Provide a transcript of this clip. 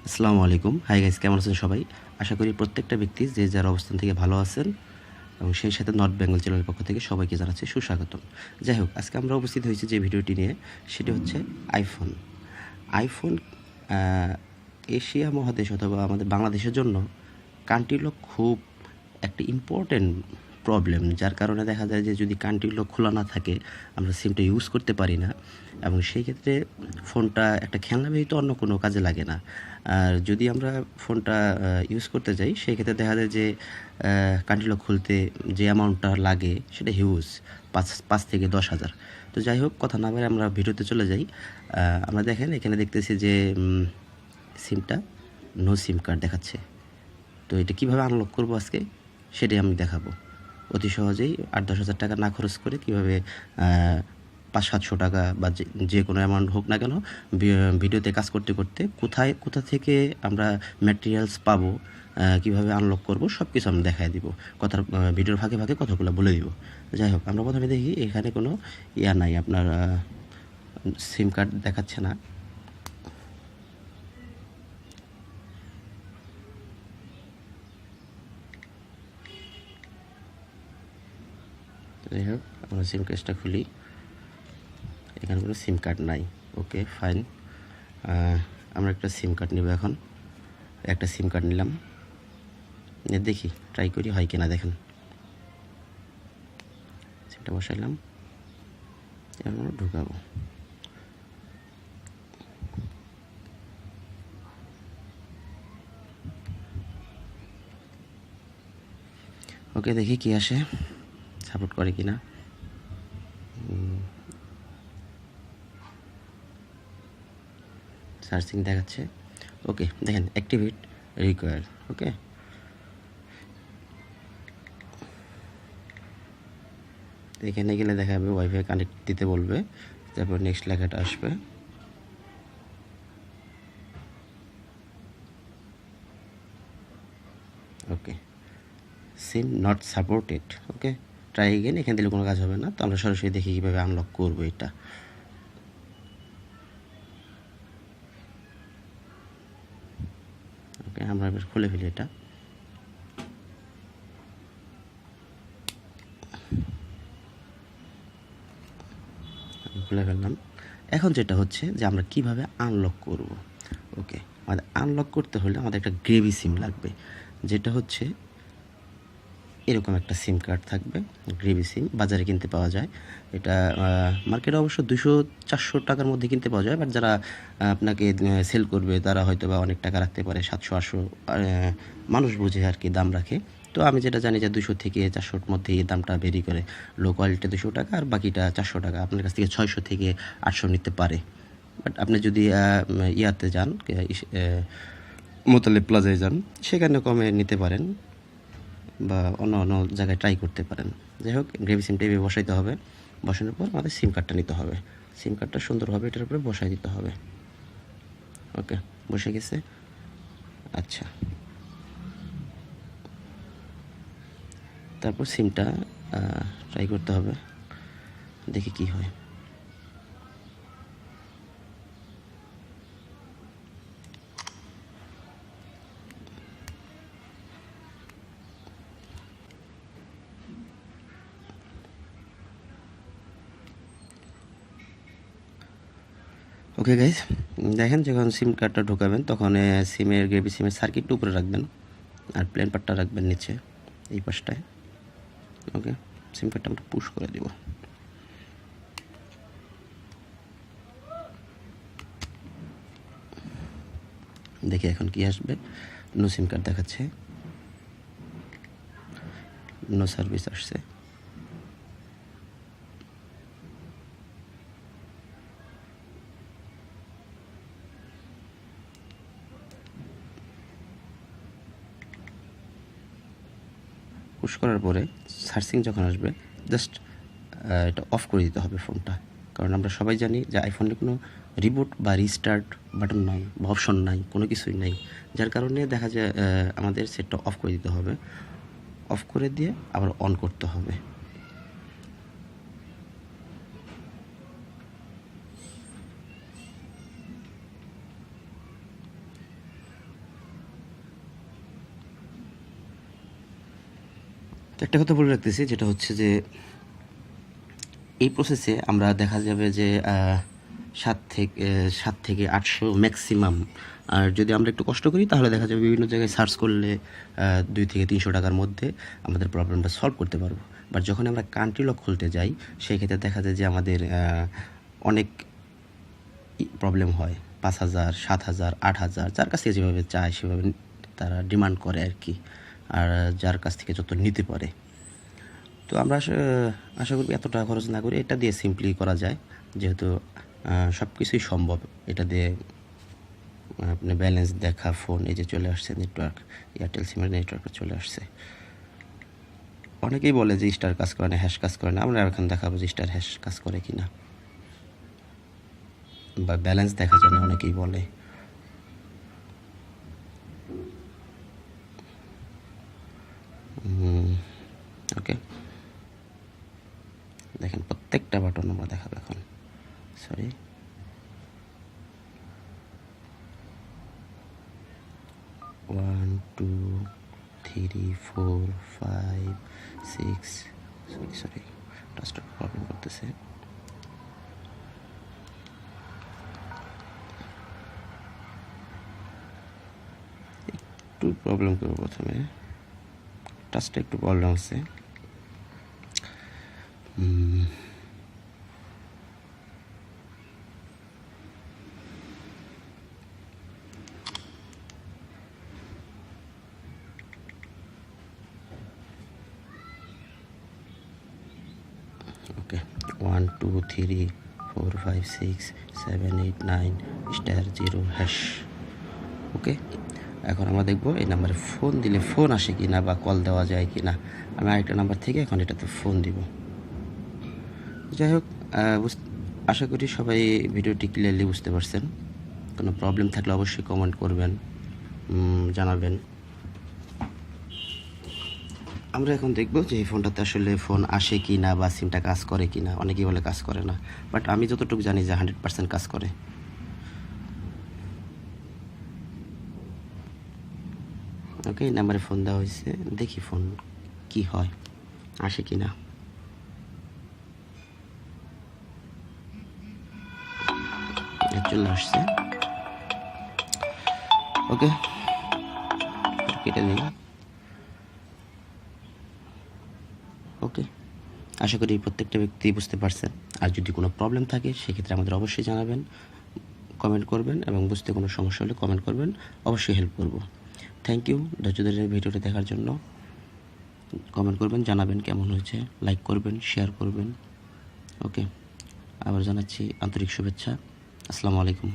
আসসালামু আলাইকুম। Hi guys, কেমন আছেন সবাই? আশা করি প্রত্যেকটা ব্যক্তি যে যার অবস্থান থেকে ভালো আছেন এবং সেই সাথে নর্থ বেঙ্গল চ্যানেলের পক্ষ থেকে সবাইকে জানাচ্ছি সুস্বাগতম। যাই হোক, আজকে আমরা উপস্থিত হয়েছি যে ভিডিওটি নিয়ে, সেটি হচ্ছে আইফোন। আইফোন এশিয়া মহাদেশ অথবা আমাদের বাংলাদেশের জন্য কান্ট্রি লক খুব একটা ইম্পর্টেন্ট প্রবলেম, যার কারণে দেখা যায় যে যদি কান্ট্রি লক খোলা না থাকে আমরা সিমটা ইউজ করতে পারি না এবং সেই ক্ষেত্রে ফোনটা একটা খেলনা ব্যতীত অন্য কোনো কাজে লাগে না। আর যদি আমরা ফোনটা ইউজ করতে যাই সেই ক্ষেত্রে দেখা যায় যে কান্ট্রি লক খুলতে যে অ্যামাউন্টটা লাগে সেটা হিউজ, 5 থেকে 10,000। তো যাই হোক, কথা না বলে আমরা ভিডিওতে চলে যাই। আমরা দেখেন এখানে দেখতেছি যে সিমটা নো সিম কার্ড দেখাচ্ছে। তো এটা কীভাবে আনলক করবো আজকে সেটাই আমি দেখাবো। অতি সহজেই 8-10 হাজার টাকা না খরচ করে কীভাবে 500-700 টাকা বা যে কোনো অ্যামাউন্ট হোক না কেন, ভিডিওতে কাজ করতে করতে কোথা থেকে আমরা ম্যাটেরিয়ালস পাবো, কীভাবে আনলক করবো সব কিছু আমি দেখাই দিব। ভিডিওর ফাঁকে ফাঁকে কথাগুলো বলে দিব। যাই হোক, আমরা প্রথমে দেখি এখানে কোনো নাই, আপনার সিম কার্ড দেখাচ্ছে না। যাই হোক, আমরা সিম কেসটা খুলি, এখানে কোনো সিম কার্ড নাই। ওকে, ফাইন। আমরা একটা সিম কার্ড নেব। এখন একটা সিম কার্ড নিলাম, দেখি ট্রাই করি হয় কিনা। দেখেন, সিমটা বসাইলাম, আমরা ঢুকাবো। ওকে, দেখি কি আসে, সাপোর্ট করে কিনা। সার্চিং দেখাচ্ছে। ওকে, দেখেন অ্যাক্টিভেট রিকোয়ার। ওকে, এখানে গেলে দেখাবে ওয়াইফাই কানেক্ট দিতে বলবে, তারপর নেক্সট লেখাটা আসবে। Okay, SIM not supported. Okay, try again. এখানে দিলে কোনো কাজ হবে না, তো আমরা সরাসরি দেখি কীভাবে আনলক করবো এটা। ওকে, আমরা এবার খুলে ফেলি এটা। খুলে ফেললাম। এখন যেটা হচ্ছে যে আমরা কিভাবে আনলক করব। ওকে, আমাদের আনলক করতে হলে আমাদের একটা গ্রেভি সিম লাগবে, যেটা হচ্ছে এরকম একটা সিম কার্ড থাকবে। গ্রেভি সিম বাজারে কিনতে পাওয়া যায়। এটা মার্কেটে অবশ্য 200-400 টাকার মধ্যে কিনতে পাওয়া যায়, বাট যারা আপনাকে সেল করবে তারা হয়তো বা অনেক টাকা রাখতে পারে, 700-800 মানুষ বুঝে আর কি দাম রাখে। তো আমি যেটা জানি যে 200 থেকে 400-র মধ্যে এই দামটা ভেরি করে। লো কোয়ালিটি 200 টাকা আর বাকিটা 400 টাকা। আপনার কাছ থেকে 600 থেকে 800 নিতে পারে। বাট আপনি যদি ইয়াতে যান, মোতালেব প্লাজায় যান, সেখানে কমে নিতে পারেন বা অন্য অন্য জায়গায় ট্রাই করতে পারেন। যাই হোক, গ্রেভি সিমটা এভাবে বসাইতে হবে। বসানোর পর আমাদের সিম কার্ডটা নিতে হবে। সিম কার্ডটা সুন্দরভাবে এটার উপরে বসাই দিতে হবে। ওকে, বসে গেছে। আচ্ছা, তারপর সিমটা ট্রাই করতে হবে, দেখি কি হয়। ওকে গাইজ, দেখেন যখন সিম কার্ডটা ঢোকাবেন তখন গ্রেভি সিমের সার্কিটটা উপরে রাখবেন আর প্লেন পার্টটা রাখবেন নিচে এই পাশটায়। ওকে, সিম কার্ডটা আমরা পুশ করে দিব। দেখি এখন কি আসবে। নো সিম কার্ড দেখাচ্ছে, নো সার্ভিস আসছে। পুশ করার পরে সার্চিং যখন আসবে, জাস্ট এটা অফ করে দিতে হবে ফোনটা। কারণ আমরা সবাই জানি যে আইফোনে কোনো রিবুট বা রিস্টার্ট বাটন নাই বা অপশন নাই, কোনো কিছুই নাই। যার কারণে দেখা যায় আমাদের সেটটা অফ করে দিতে হবে। অফ করে দিয়ে আবার অন করতে হবে। একটা কথা বলে রাখতেছি, যেটা হচ্ছে যে এই প্রসেসে আমরা দেখা যাবে যে 7 থেকে 800 ম্যাক্সিমাম। আর যদি আমরা একটু কষ্ট করি তাহলে দেখা যাবে বিভিন্ন জায়গায় সার্চ করলে 2 থেকে 300 টাকার মধ্যে আমাদের প্রবলেমটা সলভ করতে পারবো। বাট যখন আমরা কান্ট্রি লক খুলতে যাই সেই ক্ষেত্রে দেখা যায় যে আমাদের অনেক প্রবলেম হয়। 5,000, 7,000, 8,000 যার কাছ থেকে যেভাবে চায় সেভাবে তারা ডিমান্ড করে আর কি, আর যার কাছ থেকে যত নিতে পারে। তো আমরা আশা করব এত টাকা খরচ না করে এটা দিয়ে সিম্পলি করা যায়, যেহেতু সব কিছুই সম্ভব। এটা দিয়ে আপনি ব্যালেন্স দেখা, ফোন এই যে চলে আসছে, নেটওয়ার্ক, এয়ারটেল সিমের নেটওয়ার্কটা চলে আসছে। অনেকেই বলে যে স্টার কাজ করে না, হ্যাশ কাজ করে না। আমরা এখন দেখাবো যে স্টার হ্যাশ কাজ করে কিনা, বা ব্যালেন্স দেখা যায় না অনেকেই বলে। ওকে, দেখেন প্রত্যেকটা বাটন আমরা দেখাবো এখন। সরি, 1 2 3 4 5 6, সরি টাচটা প্রবলেম করতেছে। একটু প্রবলেম করবো, প্রথমে টাচটা একটু প্রবলেম আছে। ওকে, 1 2 3 4 5 6 7 8 9 স্টার 0 হ্যাশ। ওকে, এখন আমরা দেখবো এই নাম্বারে ফোন দিলে ফোন আসে কি না, বা কল দেওয়া যায় কি না। আমি আরেকটা নাম্বার থেকে এখন এটাতে ফোন দিব। যাই হোক, আশা করি সবাই ভিডিওটি ক্লিয়ারলি বুঝতে পারছেন। কোনো প্রবলেম থাকলে অবশ্যই কমেন্ট করবেন, জানাবেন। আমরা এখন দেখব যে এই ফোনটাতে আসলে ফোন আসে কি না, বা সিমটা কাজ করে কি না। অনেকেই বলে কাজ করে না, বাট আমি যতটুকু জানি যে 100% কাজ করে। ওকে, এই নাম্বারে ফোন দেওয়া হয়েছে, দেখি ফোন কি হয়, আসে কি না। চলে আসছে। ওকে, কেটে দিই। ওকে, আশা করি প্রত্যেকটা ব্যক্তি বুঝতে পারছেন। আর যদি কোনো প্রবলেম থাকে সেক্ষেত্রে আমাদের অবশ্যই জানাবেন, কমেন্ট করবেন, এবং বুঝতে কোনো সমস্যা হলে কমেন্ট করবেন, অবশ্যই হেল্প করব। থ্যাংক ইউ ধৈর্য ধরে ভিডিওটি দেখার জন্য। কমেন্ট করবেন, জানাবেন কেমন হয়েছে, লাইক করবেন, শেয়ার করবেন। ওকে, আবার জানাচ্ছি আন্তরিক শুভেচ্ছা। আসসালামু আলাইকুম।